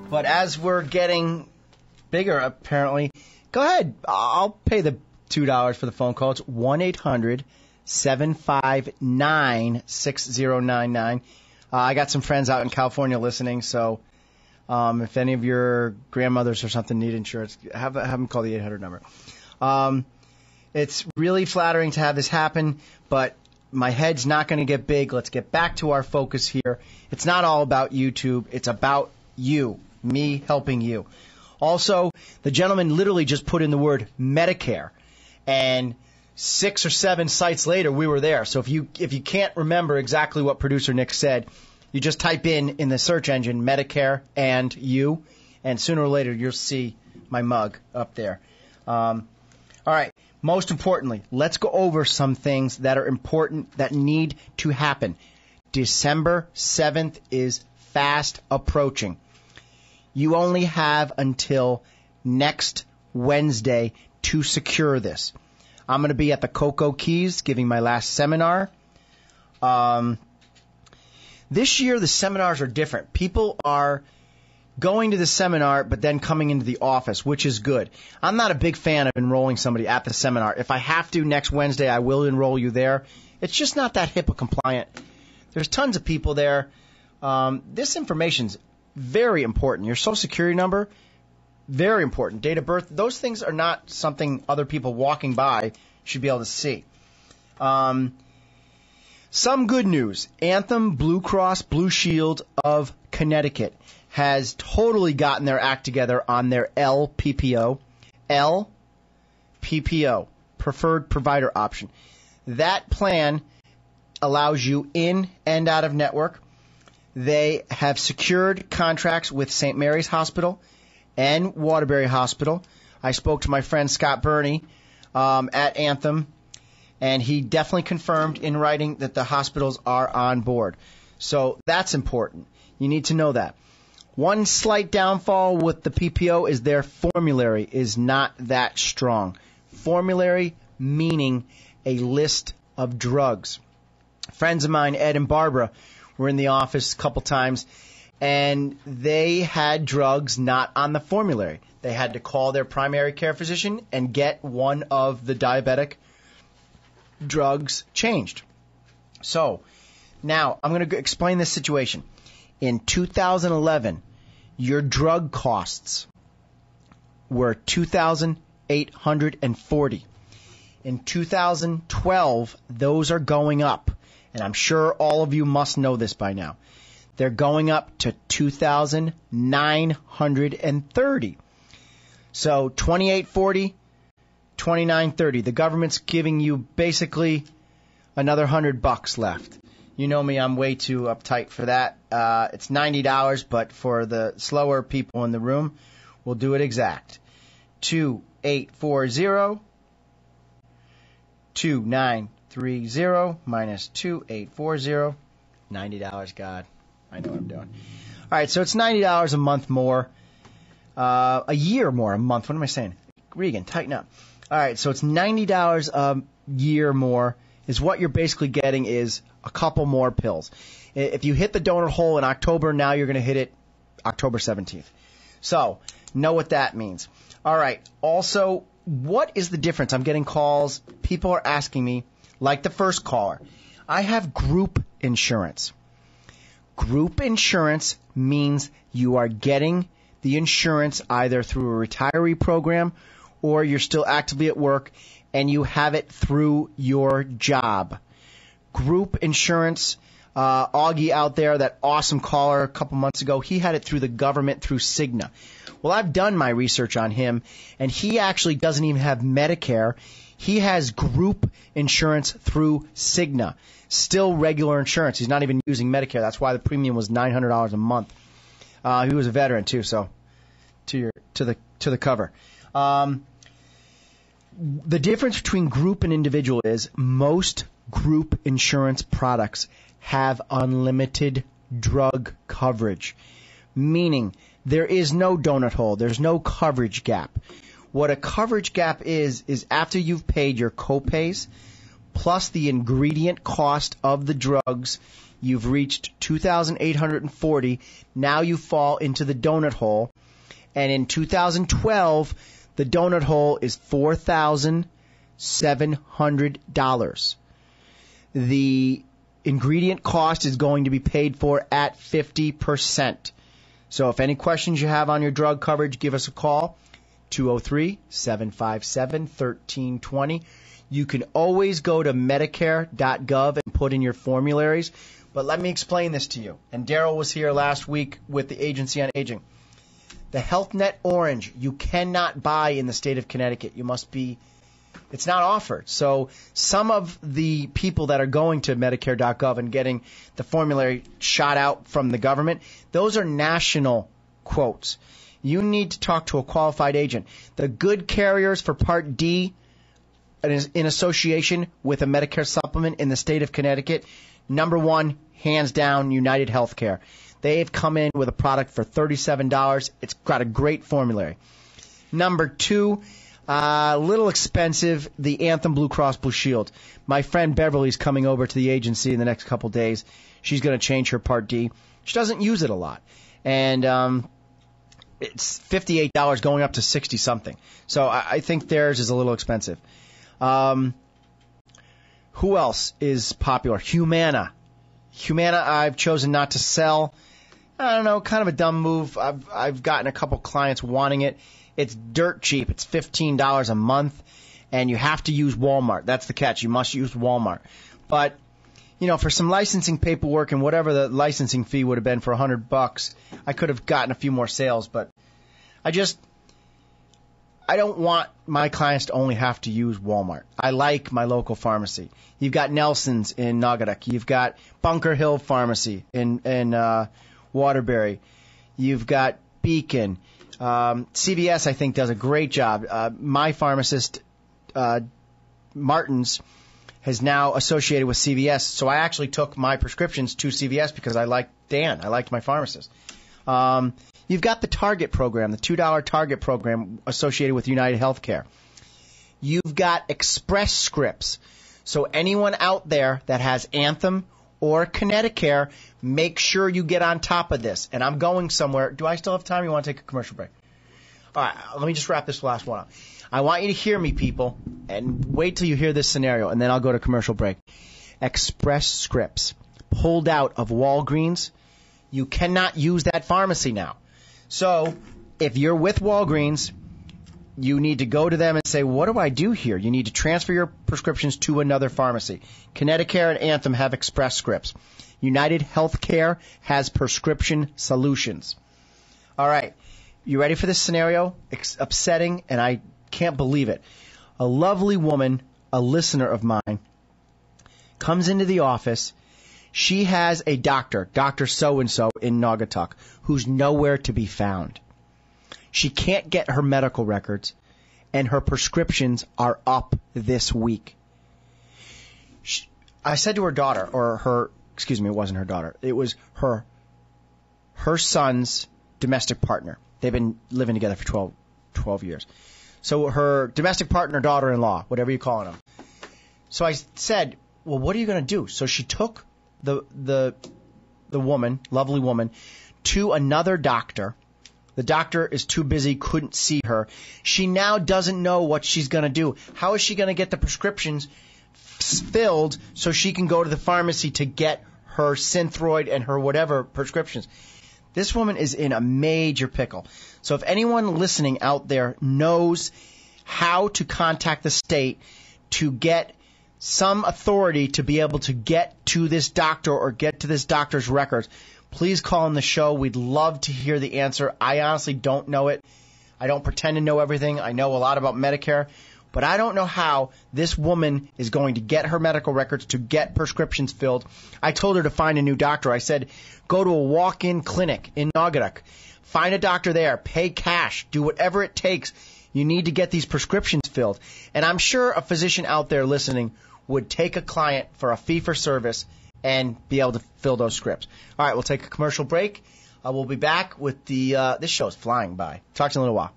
But as we're getting bigger, apparently, go ahead. I'll pay the $2 for the phone call. It's 1-800-759-6099. I got some friends out in California listening, so if any of your grandmothers or something need insurance, have them call the 800 number. It's really flattering to have this happen, but my head's not going to get big. Let's get back to our focus here. It's not all about YouTube. It's about you, me helping you. Also, the gentleman literally just put in the word Medicare, and 6 or 7 sites later, we were there. So if you can't remember exactly what producer Nick said, you just type in the search engine Medicare and you, and sooner or later you'll see my mug up there. All right. Most importantly, let's go over some things that are important that need to happen. December 7th is fast approaching. You only have until next Wednesday to secure this. I'm going to be at the Cocoa Keys giving my last seminar. This year, the seminars are different. People are going to the seminar, but then coming into the office, which is good. I'm not a big fan of enrolling somebody at the seminar. If I have to next Wednesday, I will enroll you there. It's just not that HIPAA compliant. There's tons of people there. This information's very important. Your Social Security number, very important. Date of birth, those things are not something other people walking by should be able to see. Some good news. Anthem Blue Cross Blue Shield of Connecticut has totally gotten their act together on their LPPO. LPPO, Preferred Provider Option. That plan allows you in and out of network. They have secured contracts with St. Mary's Hospital and Waterbury Hospital. I spoke to my friend Scott Burney at Anthem, and he definitely confirmed in writing that the hospitals are on board. So that's important. You need to know that. One slight downfall with the PPO is their formulary is not that strong. Formulary meaning a list of drugs. Friends of mine, Ed and Barbara, were in the office a couple times, and they had drugs not on the formulary. They had to call their primary care physician and get one of the diabetic drugs changed. So, now I'm going to explain this situation. In 2011, your drug costs were $2,840. In 2012, those are going up. And I'm sure all of you must know this by now. They're going up to $2,930. So $2,840, $2,930. The government's giving you basically another $100 left. You know me, I'm way too uptight for that. It's $90, but for the slower people in the room, we'll do it exact. 2,840, 2,930 minus 2,840, $90, God. I know what I'm doing. All right, so it's $90 a month more, a year more a month. What am I saying? Regan, tighten up. All right, so it's $90 a year more is what you're basically getting is a couple more pills. If you hit the donut hole in October, now you're going to hit it October 17th. So know what that means. All right, also, what is the difference? I'm getting calls. People are asking me, like the first caller, I have group insurance. Group insurance means you are getting the insurance either through a retiree program or you're still actively at work and you have it through your job. Group insurance, Augie out there, that awesome caller a couple months ago, he had it through the government through Cigna. Well, I've done my research on him, and he actually doesn't even have Medicare. He has group insurance through Cigna. Still regular insurance. He's not even using Medicare. That's why the premium was $900 a month. He was a veteran too, so to the cover. The difference between group and individual is most group insurance products have unlimited drug coverage, meaning there is no donut hole. There's no coverage gap. What a coverage gap is after you've paid your copays plus the ingredient cost of the drugs, You've reached 2,840. Now you fall into the donut hole. And in 2012, the donut hole is $4,700. The ingredient cost is going to be paid for at 50%. So if any questions you have on your drug coverage, give us a call, 203-757-1320. You can always go to Medicare.gov and put in your formularies. But let me explain this to you. And Daryl was here last week with the Agency on Aging. The Health Net Orange, you cannot buy in the state of Connecticut. It's not offered. So some of the people that are going to Medicare.gov and getting the formulary shot out from the government, those are national quotes. You need to talk to a qualified agent. The good carriers for Part D in association with a Medicare supplement in the state of Connecticut, number one, hands down, United Healthcare. They've come in with a product for $37. It's got a great formulary. Number two, a little expensive, the Anthem Blue Cross Blue Shield. My friend Beverly's coming over to the agency in the next couple days. She's going to change her Part D. She doesn't use it a lot. And it's $58 going up to 60-something. So I think theirs is a little expensive. Who else is popular? Humana. Humana I've chosen not to sell. I don't know, kind of a dumb move. I've gotten a couple clients wanting it. It's dirt cheap. It's $15 a month, and you have to use Walmart. That's the catch. You must use Walmart. But, for some licensing paperwork and whatever the licensing fee would have been for $100, I could have gotten a few more sales. But I don't want my clients to only have to use Walmart. I like my local pharmacy. You've got Nelson's in Naugatuck. You've got Bunker Hill Pharmacy in Waterbury. You've got Beacon. CVS, I think, does a great job. My pharmacist, Martin's, has now associated with CVS. So I actually took my prescriptions to CVS because I liked Dan. I liked my pharmacist. You've got the Target program, the $2 Target program associated with United Healthcare. You've got Express Scripts. So anyone out there that has Anthem or Connecticut, make sure you get on top of this. And I'm going somewhere. Do I still have time? You want to take a commercial break? All right, let me just wrap this last one up. I want you to hear me, people, and wait till you hear this scenario, and then I'll go to commercial break. Express Scripts pulled out of Walgreens. You cannot use that pharmacy now. So if you're with Walgreens, you need to go to them and say, what do I do here? You need to transfer your prescriptions to another pharmacy. Connecticut and Anthem have Express Scripts. United Healthcare has Prescription Solutions. All right. You ready for this scenario? It's upsetting, and I can't believe it. A lovely woman, a listener of mine, comes into the office. She has a doctor, Dr. So-and-so in Naugatuck, who's nowhere to be found. She can't get her medical records, and her prescriptions are up this week. I said to her daughter, it wasn't her daughter. It was her son's domestic partner. They've been living together for 12 years. So her domestic partner, daughter-in-law, whatever you're calling them. So I said, well, what are you going to do? So she took the woman, lovely woman, to another doctor. The doctor is too busy, couldn't see her. She now doesn't know what she's going to do. How is she going to get the prescriptions filled so she can go to the pharmacy to get her Synthroid and her whatever prescriptions? This woman is in a major pickle. So if anyone listening out there knows how to contact the state to get some authority to be able to get to this doctor or get to this doctor's records, please call in the show. We'd love to hear the answer. I honestly don't know it. I don't pretend to know everything. I know a lot about Medicare, but I don't know how this woman is going to get her medical records to get prescriptions filled. I told her to find a new doctor. I said, go to a walk-in clinic in Naugatuck. Find a doctor there. Pay cash. Do whatever it takes. You need to get these prescriptions filled. And I'm sure a physician out there listening would take a client for a fee-for-service and be able to fill those scripts. All right, we'll take a commercial break. We'll be back with this show is flying by. Talk to you in a little while.